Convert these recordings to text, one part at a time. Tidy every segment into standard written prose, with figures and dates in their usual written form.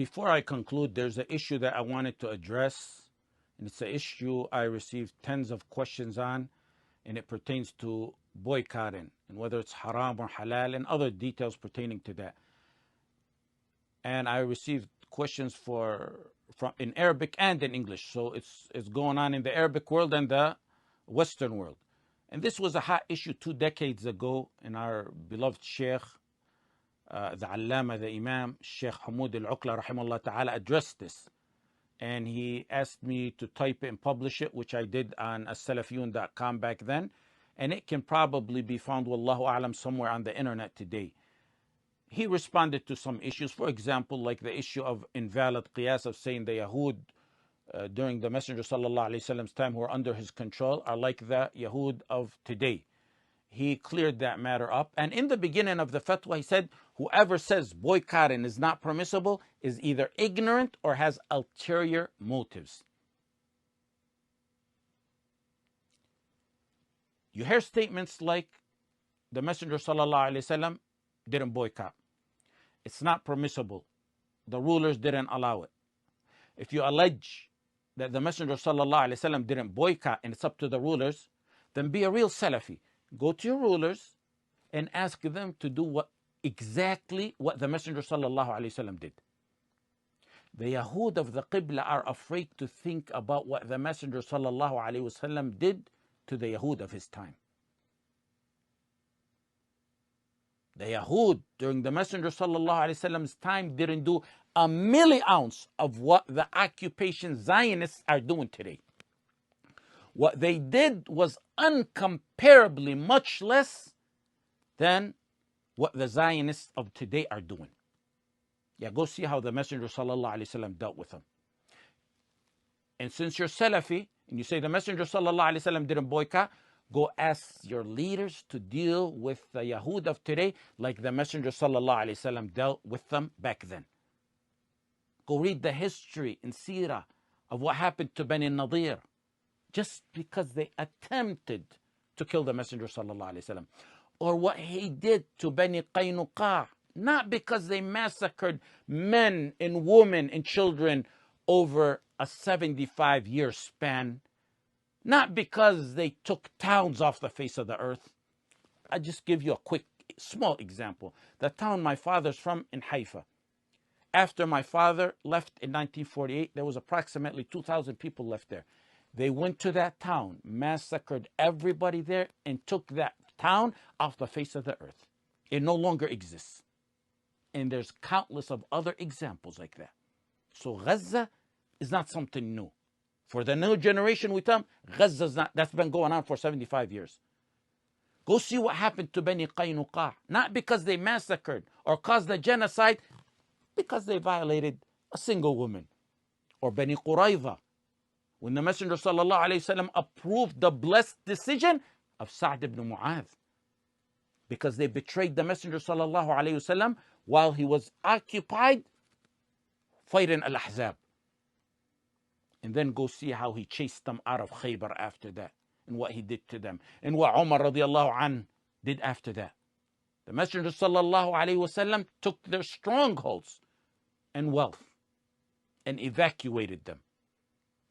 Before I conclude, there's an issue that I wanted to address, and it's an issue I received tens of questions on, and it pertains to boycotting and whether it's haram or halal and other details pertaining to that. And I received questions from in Arabic and in English, so it's going on in the Arabic world and the Western world. And this was a hot issue 2 decades ago, and our beloved Sheikh, the Allama, the Imam, Shaykh Ahmad Al-Uqla, rahimahullah ta'ala, addressed this. And he asked me to type it and publish it, which I did on as-salafiyun.com back then. And it can probably be found, wallahu a'lam, somewhere on the internet today. He responded to some issues, for example, like the issue of invalid qiyas, of saying the Yahud during the Messenger sallallahu alaihi wasallam's time, who are under his control, are like the Yahud of today. He cleared that matter up. And in the beginning of the fatwa, he said, whoever says boycotting is not permissible is either ignorant or has ulterior motives. You hear statements like the Messenger sallallahu alaihi wasallam didn't boycott. It's not permissible. The rulers didn't allow it. If you allege that the Messenger sallallahu alaihi wasallam didn't boycott and it's up to the rulers, then be a real Salafi. Go to your rulers and ask them to do exactly what the Messenger sallallahu alaihi wasallam did. The Yahud of the Qibla are afraid to think about what the Messenger sallallahu alaihi wasallam did to the Yahud of his time. The Yahud during the Messenger sallallahu alaihi wasallam's time didn't do a milliounce of what the occupation Zionists are doing today. What they did was uncomparably much less than what the Zionists of today are doing. Yeah, go see how the Messenger sallallahu alaihi wasallam dealt with them. And since you're Salafi and you say the Messenger sallallahu alaihi wasallam didn't boycott, go ask your leaders to deal with the Yahud of today like the Messenger sallallahu alaihi wasallam dealt with them back then. Go read the history in Sirah of what happened to Bani Nadir, just because they attempted to kill the Messenger sallallahu alaihi wasallam, or what he did to Bani Qaynuqa, not because they massacred men and women and children over a 75-year span, not because they took towns off the face of the earth. I just give you a quick, small example. The town my father's from in Haifa. After my father left in 1948, there was approximately 2,000 people left there. They went to that town, massacred everybody there, and took that town off the face of the earth. It no longer exists. And there's countless of other examples like that. So Gaza is not something new. For the new generation we tell them, Gaza's not, that's been going on for 75 years. Go see what happened to Bani Qaynuqa. Not because they massacred or caused a genocide, because they violated a single woman. Or Bani Qurayza, when the Messenger sallallahu alaihi wasallam approved the blessed decision of Sa'd ibn Mu'adh, because they betrayed the Messenger sallallahu alaihi wasallam while he was occupied fighting Al-Ahzab. And then go see how he chased them out of Khaybar after that, and what he did to them, and what Umar radiallahu anh did after that. The Messenger sallallahu alaihi wasallam took their strongholds and wealth and evacuated them.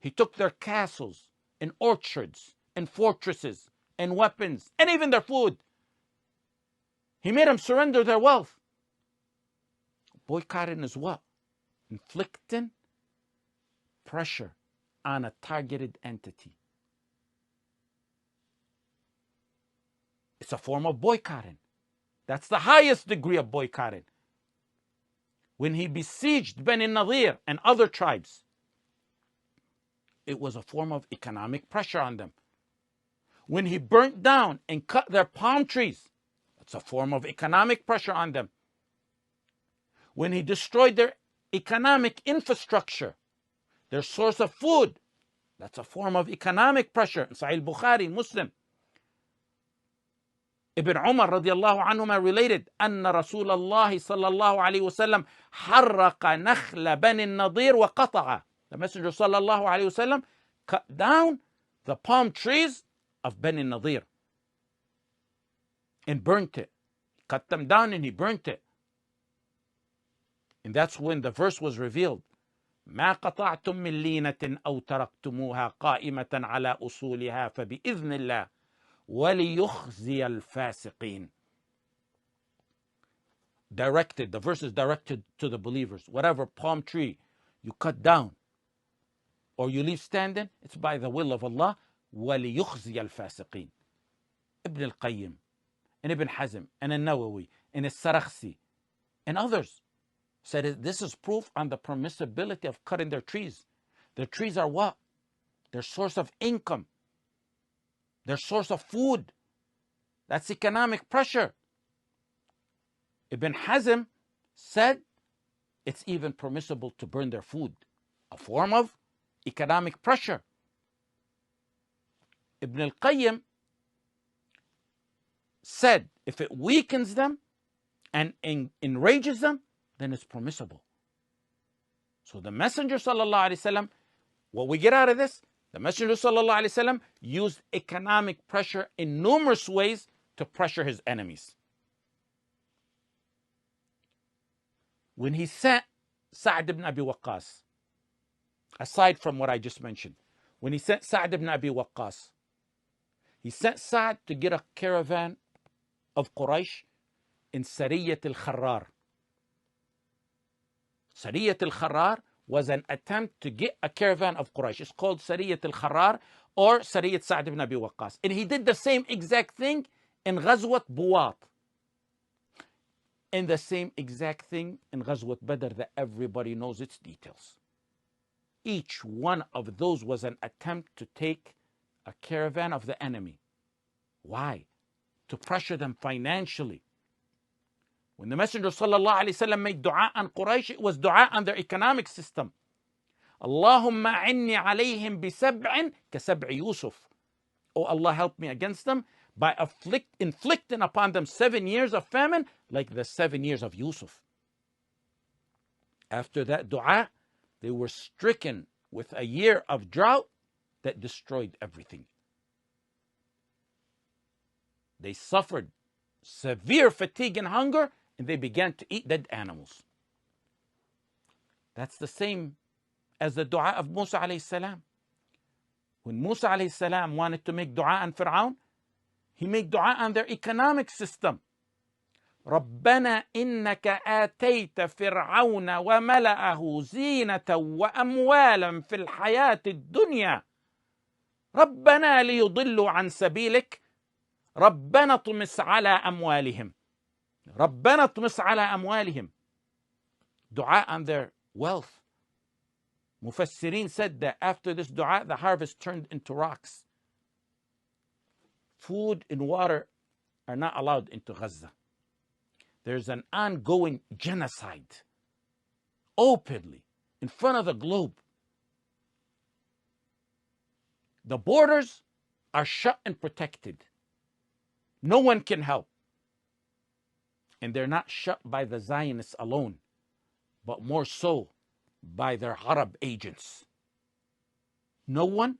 He took their castles and orchards and fortresses and weapons and even their food. He made them surrender their wealth. Boycotting is what? Inflicting pressure on a targeted entity. It's a form of boycotting. That's the highest degree of boycotting. When he besieged Bani Nadir and other tribes, it was a form of economic pressure on them. When he burnt down and cut their palm trees, it's a form of economic pressure on them. When he destroyed their economic infrastructure, their source of food, that's a form of economic pressure. In Sahih Bukhari, Muslim, Ibn Umar radiallahu anhuma related, أن رسول الله صلى الله عليه وسلم حرق نخل بني النضير وقطع. The Messenger sallallahu alaihi wasallam cut down the palm trees of Bani Nadir and burnt it. Cut them down and he burnt it. And that's when the verse was revealed. ما قطعتم من لينة أو تركتموها قائمة على أصولها فبإذن الله وليخزي الفاسقين. Directed, the verse is directed to the believers. Whatever palm tree you cut down or you leave standing, it's by the will of Allah. وَلِيُخْزِيَ الْفَاسِقِينَ. Ibn al-Qayyim and Ibn Hazm and al-Nawawi and al-Sarakhsi and others said this is proof on the permissibility of cutting their trees. Their trees are what? Their source of income. Their source of food. That's economic pressure. Ibn Hazm said it's even permissible to burn their food, a form of economic pressure. Ibn al-Qayyim said if it weakens them and enrages them, then it's permissible. So the Messenger sallallahu alaihi wasallam, what we get out of this, the Messenger sallallahu alaihi wasallam used economic pressure in numerous ways to pressure his enemies. When he sent Sa'd ibn Abi Waqqas, aside from what I just mentioned, when he sent Sa'd ibn Abi Waqqas, he sent Sa'd to get a caravan of Quraysh in Sariyat al-Kharrar. Sariyat al-Kharrar was an attempt to get a caravan of Quraysh. It's called Sariyat al-Kharrar or Sariyat Sa'd ibn Abi Waqqas. And he did the same exact thing in Ghazwat Buwat. And the same exact thing in Ghazwat Badr that everybody knows its details. Each one of those was an attempt to take a caravan of the enemy. Why? To pressure them financially. When the Messenger sallallahu alaihi wasallam made dua on Quraysh, it was dua on their economic system. Allahumma inni alayhim bisab'in kasab'i Yusuf. Oh Allah, help me against them by inflicting upon them 7 years of famine like the 7 years of Yusuf. After that dua, they were stricken with a year of drought that destroyed everything. They suffered severe fatigue and hunger, and they began to eat dead animals. That's the same as the dua of Musa alayhi salam. When Musa alayhi salam wanted to make dua on Fir'aun, he made dua on their economic system. ربنا إنك آتيت فرعون وملأه زينة وأموالا في الحياة الدنيا ربنا ليضلوا عن سبيلك ربنا اطمس على أموالهم ربنا اطمس على أموالهم. Dua on their wealth. Mufassirin said that after this dua, the harvest turned into rocks. Food and water are not allowed into Gaza. There's an ongoing genocide, openly, in front of the globe. The borders are shut and protected. No one can help. And they're not shut by the Zionists alone, but more so by their Arab agents. No one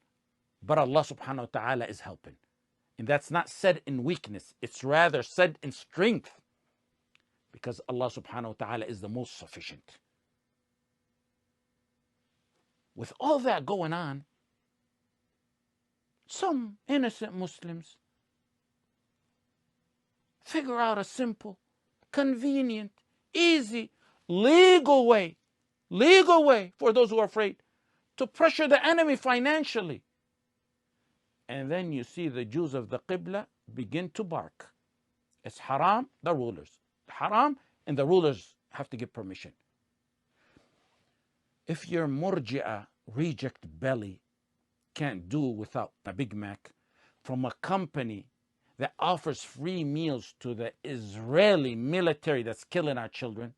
but Allah subhanahu wa ta'ala is helping. And that's not said in weakness. It's rather said in strength. Because Allah subhanahu wa ta'ala is the most sufficient. With all that going on, some innocent Muslims figure out a simple, convenient, easy, legal way for those who are afraid to pressure the enemy financially. And then you see the Jews of the Qibla begin to bark. It's haram, the rulers. Haram, and the rulers have to give permission. If your Murji'ah reject belly can't do without a Big Mac from a company that offers free meals to the Israeli military that's killing our children,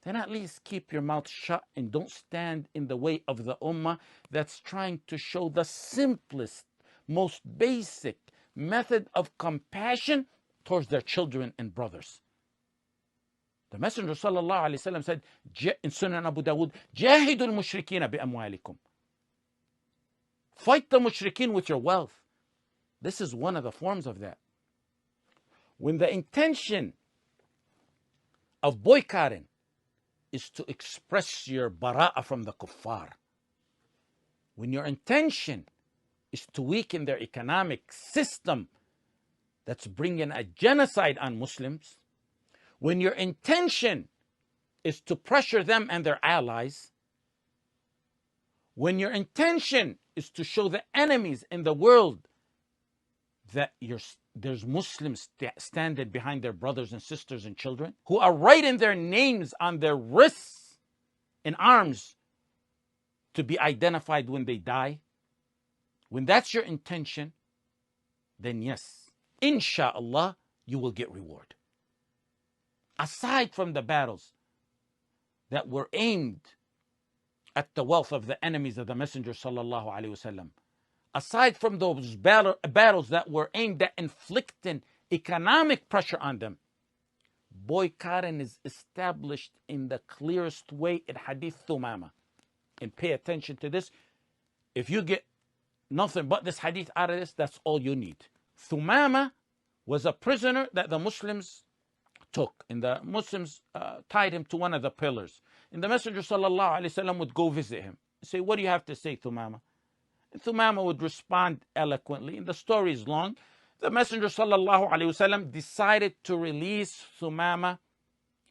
then at least keep your mouth shut and don't stand in the way of the Ummah that's trying to show the simplest, most basic method of compassion towards their children and brothers. The Messenger sallallahu alaihi wasallam said in Sunan Abu Dawud, "Jahidul mushrikina bi amwalikum." Fight the mushrikeen with your wealth. This is one of the forms of that. When the intention of boycotting is to express your bara'ah from the kuffar. When your intention is to weaken their economic system that's bringing a genocide on Muslims, when your intention is to pressure them and their allies, when your intention is to show the enemies in the world that there's Muslims standing behind their brothers and sisters and children who are writing their names on their wrists and arms to be identified when they die, when that's your intention, then yes, insha'Allah, you will get reward. Aside from the battles that were aimed at the wealth of the enemies of the Messenger sallallahu alaihi wasallam, aside from those battles that were aimed at inflicting economic pressure on them, boycotting is established in the clearest way in Hadith Thumama. And pay attention to this. If you get nothing but this hadith out of this, that's all you need. Thumama was a prisoner that the Muslims took, and the Muslims tied him to one of the pillars. And the Messenger sallallahu alaihi wasallam would go visit him. Say, what do you have to say, Thumama? And Thumama would respond eloquently, and the story is long. The Messenger sallallahu alaihi wasallam decided to release Thumama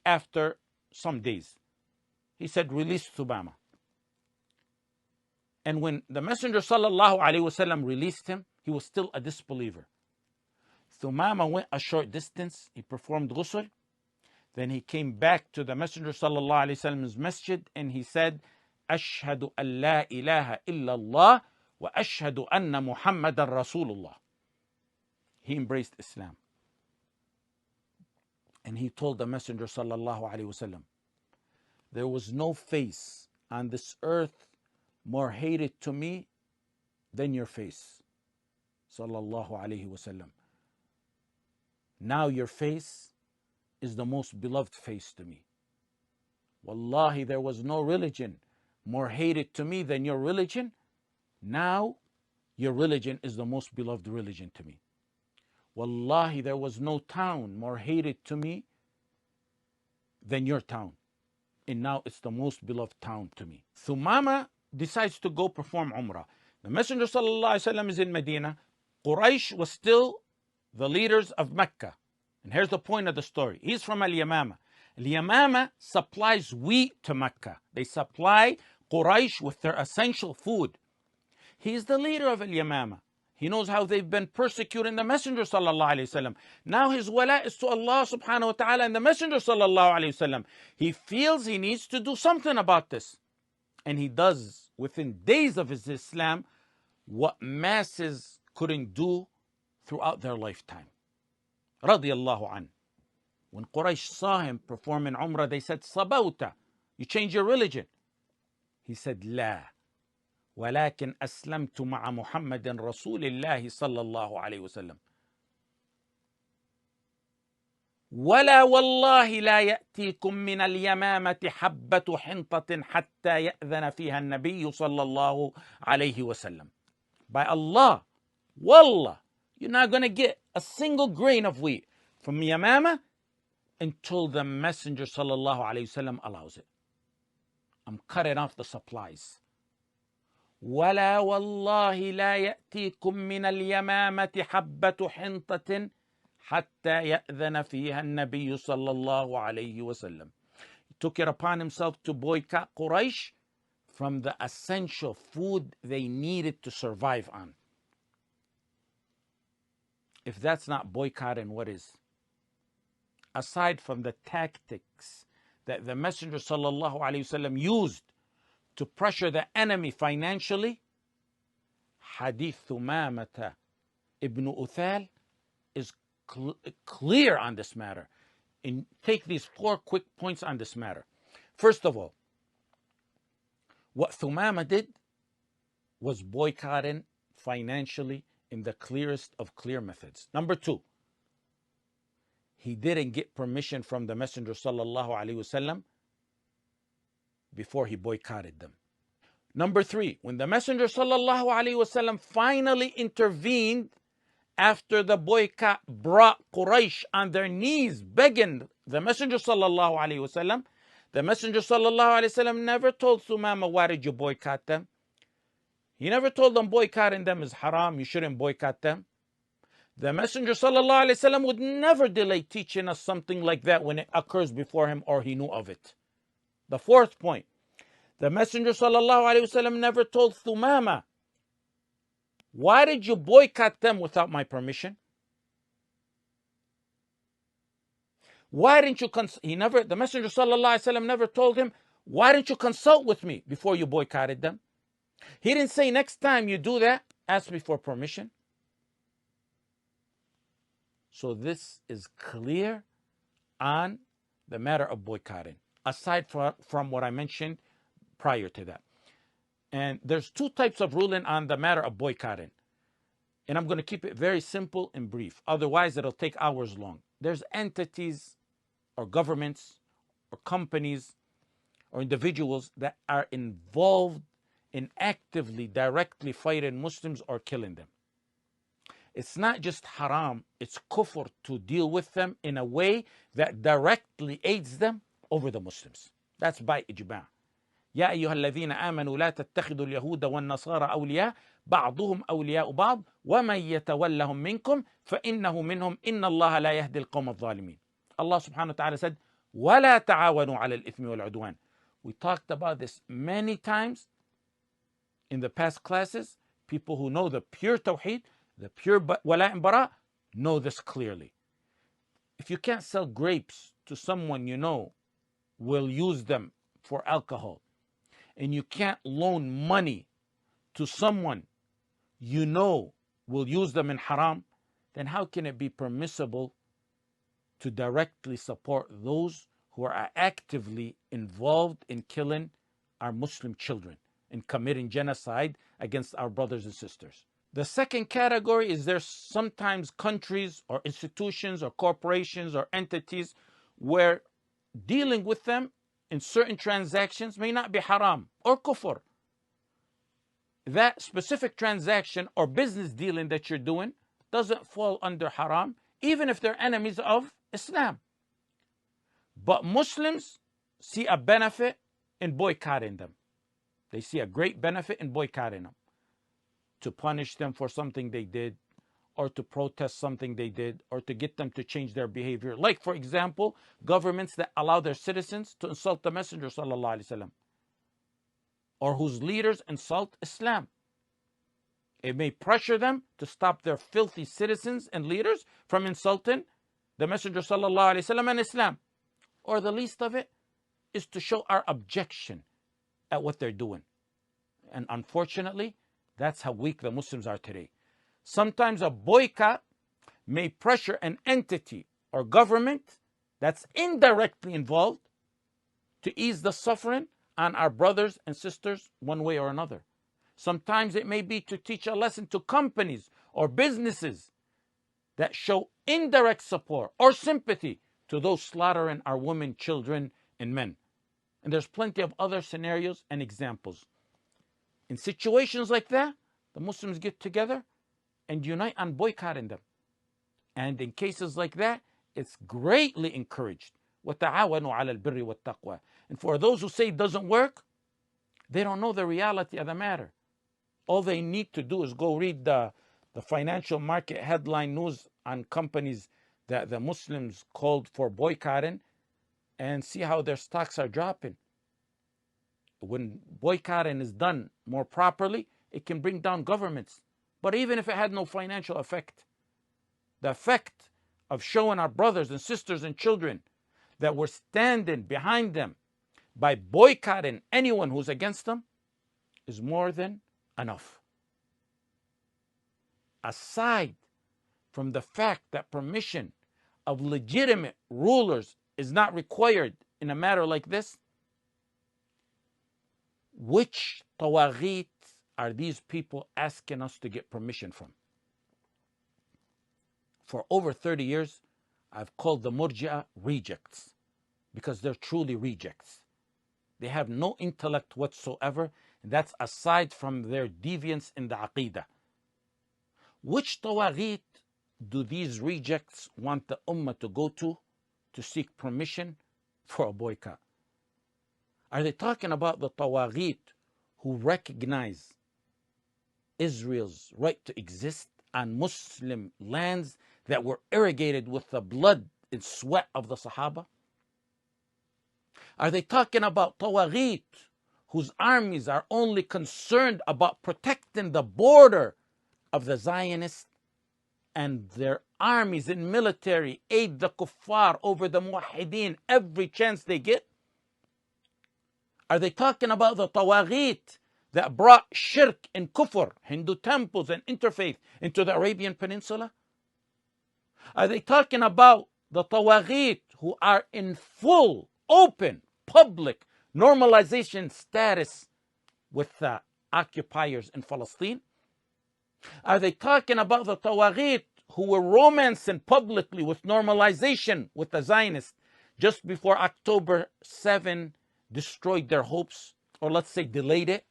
after some days. He said, release Thumama. And when the Messenger sallallahu alaihi wasallam released him, he was still a disbeliever. Thumama went a short distance, he performed ghusl, then he came back to the Messenger sallallahu alaihi wasallam's masjid and he said, Ashhadu an la ilaha illallah wa ashhadu anna Muhammadan Rasulullah. He embraced Islam. And he told the Messenger sallallahu alaihi wasallam, there was no face on this earth more hated to me than your face, sallallahu alaihi wasallam. Now your face is the most beloved face to me. Wallahi, there was no religion more hated to me than your religion. Now your religion is the most beloved religion to me. Wallahi, there was no town more hated to me than your town. And now it's the most beloved town to me. Thumama decides to go perform Umrah. The Messenger sallallahu alaihi wasallam is in Medina. Quraysh was still the leaders of Mecca. And here's the point of the story. He's from Al-Yamama. Al-Yamama supplies wheat to Mecca. They supply Quraysh with their essential food. He's the leader of Al-Yamama. He knows how they've been persecuting the Messenger sallallahu alaihi wasallam. Now his wala is to Allah subhanahu wa ta'ala and the Messenger sallallahu alaihi wasallam. He feels he needs to do something about this. And he does, within days of his Islam, what masses couldn't do throughout their lifetime. Radiyallahu an. When Quraysh saw him performing Umrah, they said, Sabawta, you change your religion. He said, La, ولكن أسلمت مع محمد رسول الله صلى الله عليه وسلم. ولا والله لا يأتيكم من اليمامة حبة حنطة حتى يأذن فيها النبي صلى الله عليه وسلم. By Allah, wallah, you're not going to get a single grain of wheat from Yamama until the Messenger sallallahu alayhi wasallam allows it. I'm cutting off the supplies. ولا والله لا يأتيكم من اليمامة حبة حنطة حتى يأذن فيها النبي صلى الله عليه وسلم. He took it upon himself to boycott Quraysh from the essential food they needed to survive on. If that's not boycotting, what is? Aside from the tactics that the Messenger sallallahu alaihi wasallam used to pressure the enemy financially, Hadith Thumamata ibn Uthal is clear on this matter. And take these 4 quick points on this matter. First of all, what Thumama did was boycotting financially in the clearest of clear methods. Number 2, he didn't get permission from the Messenger sallallahu alaihi wasallam before he boycotted them. Number 3, when the Messenger sallallahu alaihi wasallam finally intervened after the boycott brought Quraysh on their knees begging the Messenger sallallahu alaihi wasallam, The Messenger sallallahu alaihi wasallam never told Thumama, why did you boycott them? He never told them boycotting them is haram, you shouldn't boycott them. The Messenger sallallahu alaihi wasallam would never delay teaching us something like that when it occurs before him or he knew of it. The fourth point, the Messenger sallallahu alaihi wasallam never told Thumama, why did you boycott them without my permission? Why didn't you the Messenger sallallahu alaihi wasallam never told him, why didn't you consult with me before you boycotted them? He didn't say, next time you do that, ask me for permission. So this is clear on the matter of boycotting, aside from what I mentioned prior to that. And there's two types of ruling on the matter of boycotting. And I'm going to keep it very simple and brief. Otherwise, it'll take hours long. There's entities or governments or companies or individuals that are involved in actively, directly fighting Muslims or killing them. It's not just haram, it's kufr to deal with them in a way that directly aids them over the Muslims. That's by ijma'. يا أيها الذين آمنوا لا تتخذوا اليهود والنصارى أولياء بعضهم أولياء بعض ومن يتولهم منكم فإنه منهم إن الله لا يهدي القوم الظالمين. Allah subhanahu wa ta'ala said, ولا تعاونوا على الإثم والعدوان. We talked about this many times in the past classes. People who know the pure tawheed, the pure wala and bara, know this clearly. If you can't sell grapes to someone you know will use them for alcohol, and you can't loan money to someone you know will use them in haram, then how can it be permissible to directly support those who are actively involved in killing our Muslim children and committing genocide against our brothers and sisters? The second category is there's sometimes countries or institutions or corporations or entities where dealing with them in certain transactions may not be haram or kufr. That specific transaction or business dealing that you're doing doesn't fall under haram, even if they're enemies of Islam. But Muslims see a benefit in boycotting them. They see a great benefit in boycotting them, to punish them for something they did, or to protest something they did, or to get them to change their behavior. Like, for example, governments that allow their citizens to insult the Messenger sallallahu alaihi wasallam, or whose leaders insult Islam. It may pressure them to stop their filthy citizens and leaders from insulting the Messenger sallallahu alaihi wasallam and Islam. Or the least of it is to show our objection at what they're doing. And unfortunately, that's how weak the Muslims are today. Sometimes a boycott may pressure an entity or government that's indirectly involved to ease the suffering on our brothers and sisters one way or another. Sometimes it may be to teach a lesson to companies or businesses that show indirect support or sympathy to those slaughtering our women, children, and men. And there's plenty of other scenarios and examples. In situations like that, the Muslims get together and unite on boycotting them. And in cases like that, it's greatly encouraged. وَتَعَاوَنُوا عَلَى الْبِرِّ وَالتَّقْوَى. And for those who say it doesn't work, they don't know the reality of the matter. All they need to do is go read the financial market headline news on companies that the Muslims called for boycotting and see how their stocks are dropping. When boycotting is done more properly, it can bring down governments. But even if it had no financial effect, the effect of showing our brothers and sisters and children that we're standing behind them by boycotting anyone who's against them is more than enough. Aside from the fact that permission of legitimate rulers is not required in a matter like this, which tawaghit are these people asking us to get permission from? For over 30 years, I've called the Murji'ah rejects, because they're truly rejects. They have no intellect whatsoever, and that's aside from their deviance in the Aqidah. Which tawaghit do these rejects want the Ummah to go to seek permission for a boycott? Are they talking about the Tawaghit who recognize Israel's right to exist on Muslim lands that were irrigated with the blood and sweat of the Sahaba? Are they talking about Tawaghit whose armies are only concerned about protecting the border of the Zionists, and their armies and military aid the kuffar over the muwahideen every chance they get? Are they talking about the Tawaghit that brought shirk and kufr, Hindu temples and interfaith, into the Arabian Peninsula? Are they talking about the Tawaghit who are in full, open, public normalization status with the occupiers in Palestine? Are they talking about the Tawaghit who were romancing publicly with normalization with the Zionists just before October 7 destroyed their hopes, or let's say delayed it,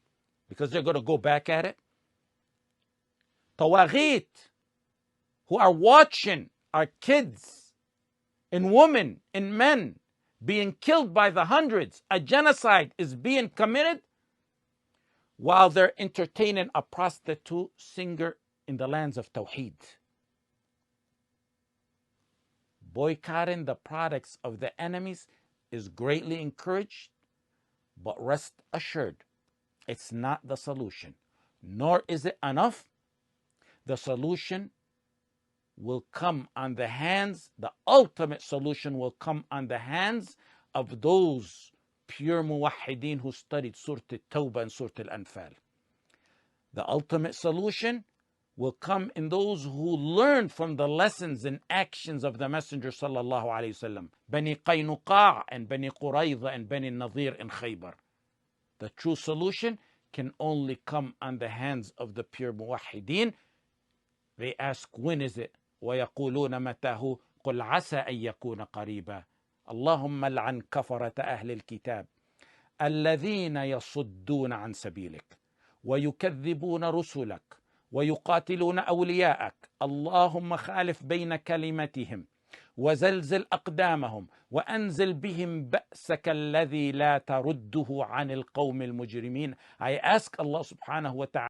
because they're going to go back at it? Tawaghit who are watching our kids and women and men being killed by the hundreds, a genocide is being committed, while they're entertaining a prostitute singer in the lands of Tawheed. Boycotting the products of the enemies is greatly encouraged, but rest assured, it's not the solution, nor is it enough. The solution will come on the hands, the ultimate solution will come on the hands of those pure muwahideen who studied Surah Al-Tawbah and Surah Al-Anfal. The ultimate solution will come in those who learn from the lessons and actions of the Messenger sallallahu alayhi wasallam, Bani Qaynuqa and Bani Qurayza and Bani Nadir and Khaybar. The true solution can only come on the hands of the pure muwahideen. They ask, when is it? وَيَقُولُونَ مَتَاهُ قُلْ عَسَىٰ أَن يَكُونَ قَرِيبًا. اللهم لعن كفرة أهل الكتاب الذين يصدون عن سبيلك ويكذبون رسلك ويقاتلون أولياءك. اللهم خالف بين كلمتهم وزلزل أقدامهم وأنزل بهم بأسك الذي لا ترده عن القوم المجرمين. I ask Allah subhanahu wa ta'ala